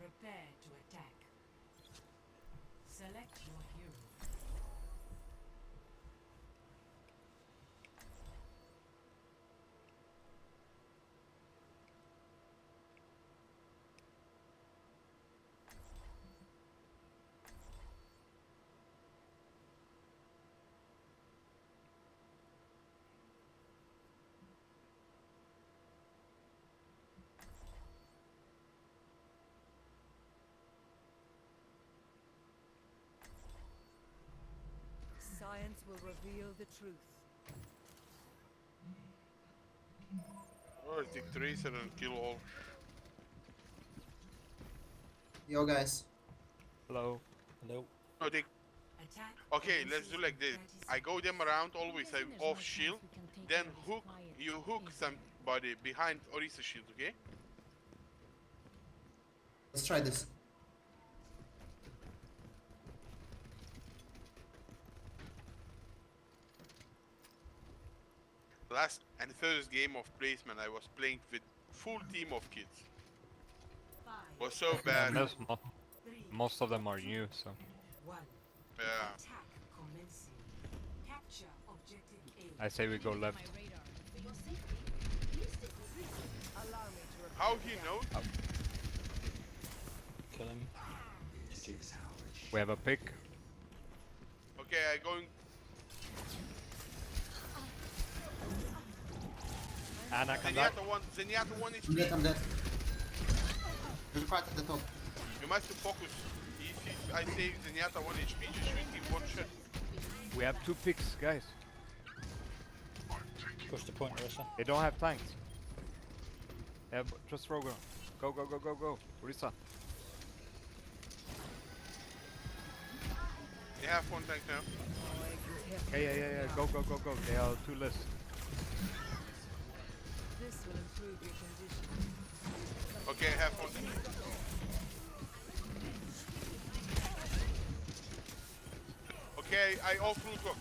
Prepare to attack. Select your hero. Science will reveal the truth. Oh, take tracer and kill all. Yo guys. Hello. Hello. No, take. Attack. Okay, let's do like this. I go them around always. I off shield, then hook. You hook somebody behind Orisa shield. Okay. Let's try this. Last and first game of placement, I was playing with full team of kids. Was so bad. Most of them are new, so. One. Yeah. Attack commencing. Capture objective A. I say we go left. How he knows? Kill him. We have a pick. Okay, I going. Anna can die. Zenyatta one I'm dead, HP. I'm dead. There's a fight at the top. You must focus. If I say Zenyatta 1 HP, just shoot him one shot. We have 2 picks, guys. Push the point, Orisa. They don't have tanks. Yeah, just Roger. Go, go, go, go, go. Orisa. They have one tank now. Yeah. Go, go, go, go. They are 2 less. This will improve your condition. Okay, I have one. Okay, I off Ruko.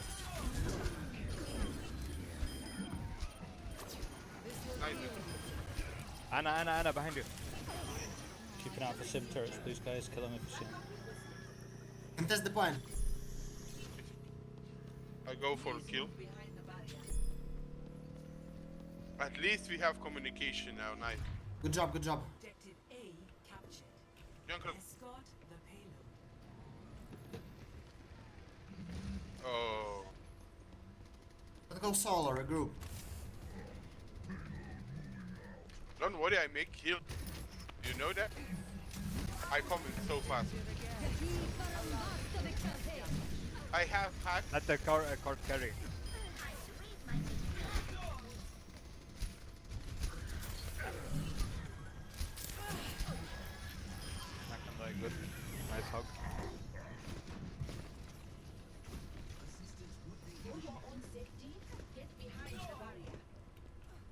Nice. Anna, behind you. Keep an eye out for sim turrets, please, guys. Kill them if you see them. Contest the point. I go for a kill. At least we have communication now, nice. Good job, good job. Objective A captured. Junker. Escort the payload. Oh. Let's go solo, regroup. Don't worry, I make heal. You know that? I come in so fast. I have hack. Let the card carry. I can die good. Nice hug.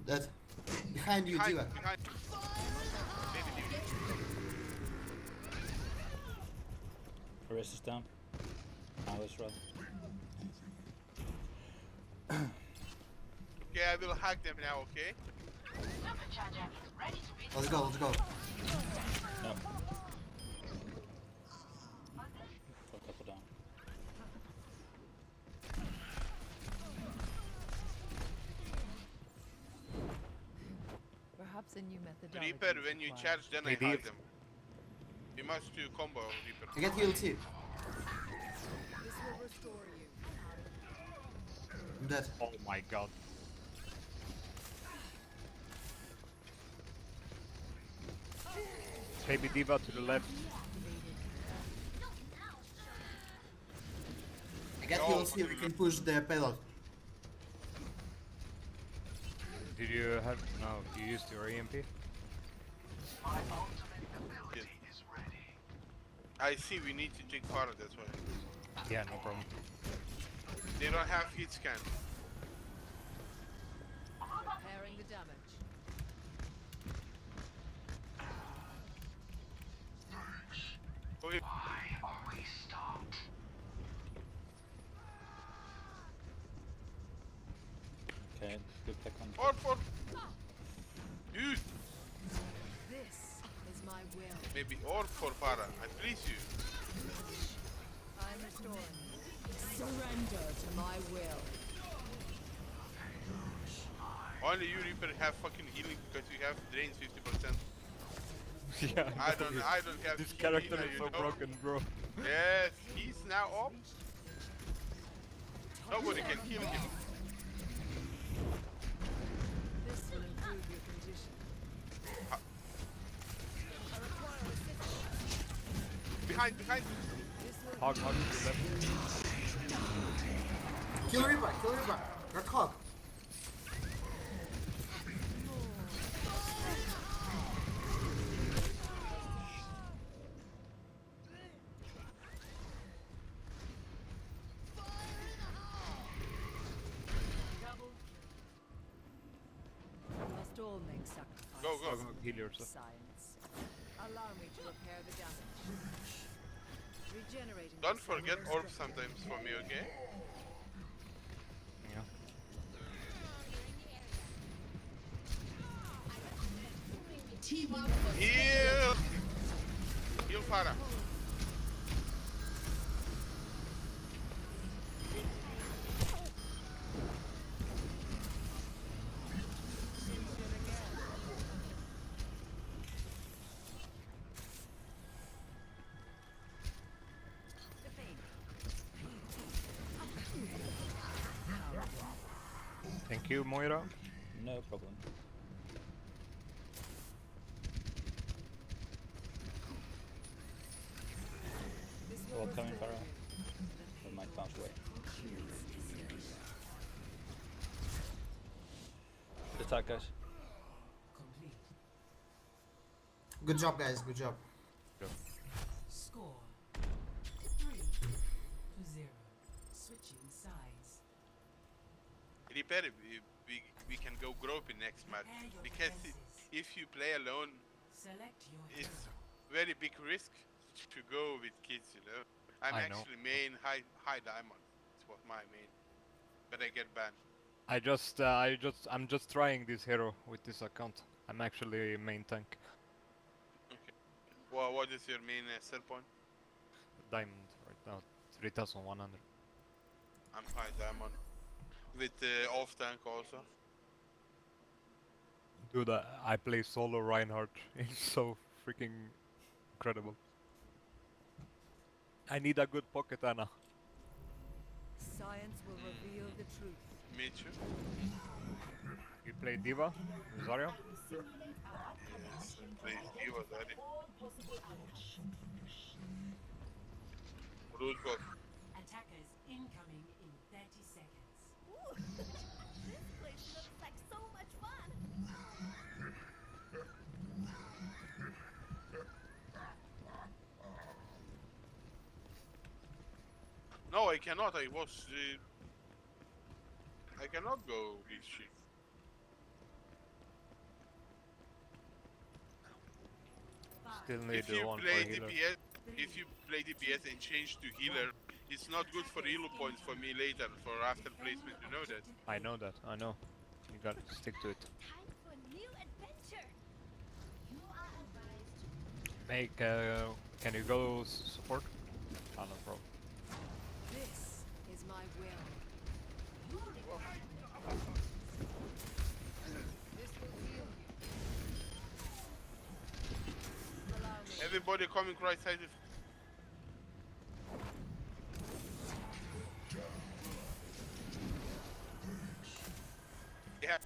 Dead. Behind you, Behind, Diva. behind. Maybe Orisa's down. Now let's run. Okay, I will hack them now, okay? Let's go, let's go. No. Got a couple down. Perhaps a new methodology. Reaper, is when you required. charge, then I Maybe hack if- them. You must do combo, Reaper. I get healed too. This will restore you. I'm dead. Oh my god. Baby Diva to the left. I get Oh, healed here, we can push the payload. Did you have... No, you used your EMP? Yes. I see we need to take fire, that's why. Yeah, no problem. They don't have hit scan. Repairing the damage. Oh, yeah. Okay, good pick on. For. Dude! This is my will. Maybe orb for para. I please you. I'm restoring. Surrender to my will. Only you Reaper have fucking healing because you have drains 50%. Yeah, I don't have This healing, character you is so know? broken, bro. Yes, he's now up. Nobody can kill him. This will improve your condition. Behind. This will Hog, to the left. Kill Reaper, kill Reaper. Red Hog. must all make sacrifices. Go. Go, heal yourself. Science. Allow me to repair the damage. Regenerating. Don't myself forget with orbs strength. sometimes for me, okay? Yeah. Heal! Heal para. Thank you, Moira. No problem. This will Well, coming restore Farah. you. We might bounce away. Attack, guys. Complete. Good job, guys. Good job. Score 3-0. Switching sides. Repair, we can go group in next match. Prepare your Because defenses. if you play alone, Select your it's hero. very big risk to go with kids, you know. I'm I know. actually main high diamond. It's what my main. But I get banned. I'm just trying this hero with this account. I'm actually main tank. Okay. Well, what is your main sell point? Diamond right now, 3100. I'm high diamond. With off tank also. Dude, I play solo Reinhardt. It's so freaking incredible. I need a good pocket Ana. Science will reveal the truth. Me too. You play Diva, Zarya? Yes, please, he was ready. Root got Attackers incoming in 30 seconds. This place looks like so much fun. No, I cannot. I was. I cannot go with shit. Still need If you one for play healer. DPS, if you play DPS and change to healer, it's not good for elo points for me later for after placement. You know that. I know that, I know. You gotta stick to it. Time for a new adventure. You are advised to Make, can you go support? Ah, no problem. This is my will. This will heal you. Allow me. Everybody coming right side. Yeah.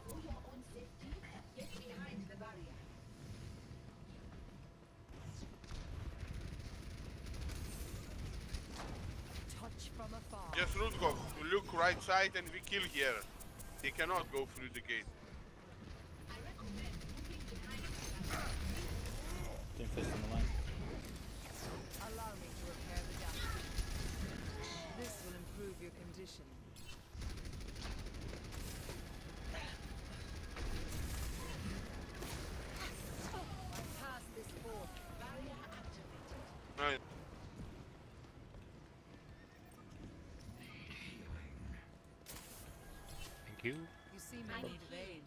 for your own safety. Get behind the barrier. Touch from afar. Just root go. Look right side and we kill here. They cannot go through the gate. I recommend moving behind the barrier. Team fist on the line. Allow me to repair the damage. This will improve your condition. I pass this forth. Barrier activated. Right. Thank you. You seem in need of aid.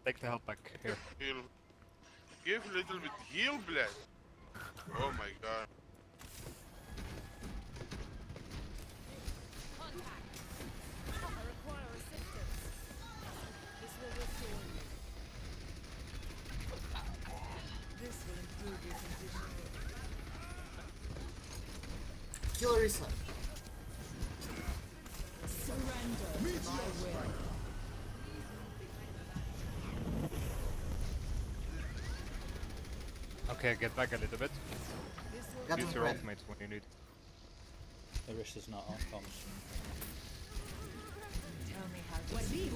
Take the health back here. Heal. Give a little bit heal blast. Oh my god. I require assistance. This will restore you. This will improve your condition. Kill Orisa. Surrender to my will. Okay, get back a little bit. This will Got Use the your bread. ultimate when you need. Orisa's not on comms. tell me how to see.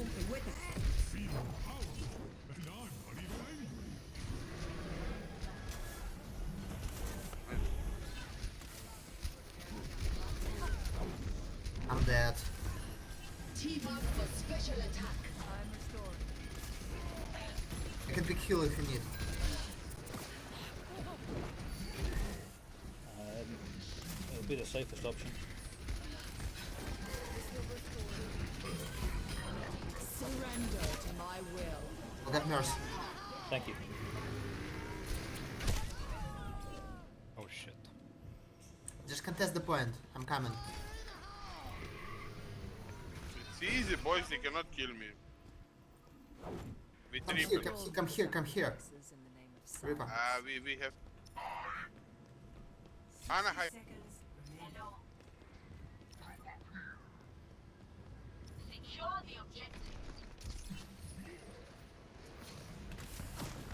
I'm dead. Team up for special attack. I'm restoring. I can pick heal if you need. It'll be the safest option. This will restore you. Surrender to my will. I'll get nurse. Thank you. Oh shit. Just contest the point. I'm coming. It's easy, boys. They cannot kill me. We Come here, triple. come here, come here. This is in the name of Reaper. We have. Ana, hi. Seconds remaining. Secure the objective.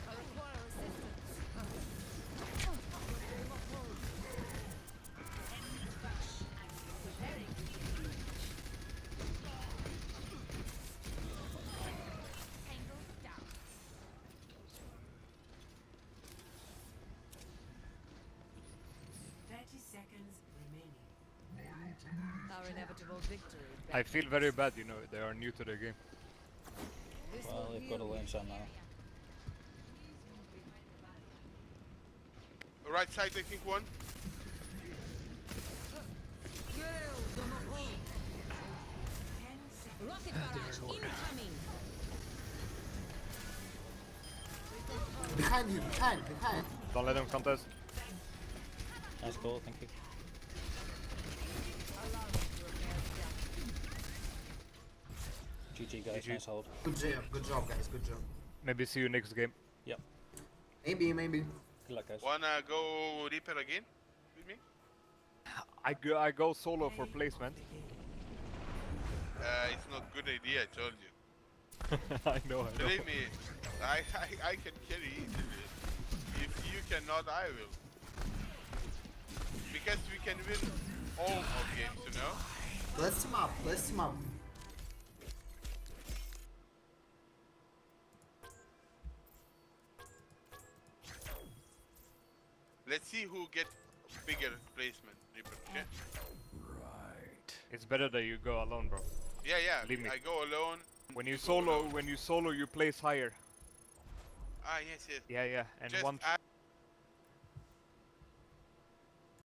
I require assistance. Tango down. Seconds remaining. Our inevitable victory. I feel very bad, you know, they are new to the game. This Well, will they've got to heal learn you. some now. Right side, I think one. Rocket barrage incoming. Behind you, behind. Don't let them contest. Nice call, thank you. Allow me to repair the damage. GG guys, GG. nice hold. Good job, guys. Good job. Maybe see you next game. Yep. Maybe. Good luck guys. Wanna go Reaper again with me? I go solo for placement. It's not good idea. I told you. I know. Believe me, I can carry easily. If you cannot, I will. Because we can win all of games, you know? Let's team up. Let's see who gets bigger placement, Reaper, okay? It's better that you go alone, bro. Yeah, Believe me. I go alone. When you solo, you place higher. Ah, yes. Yeah, and Just one add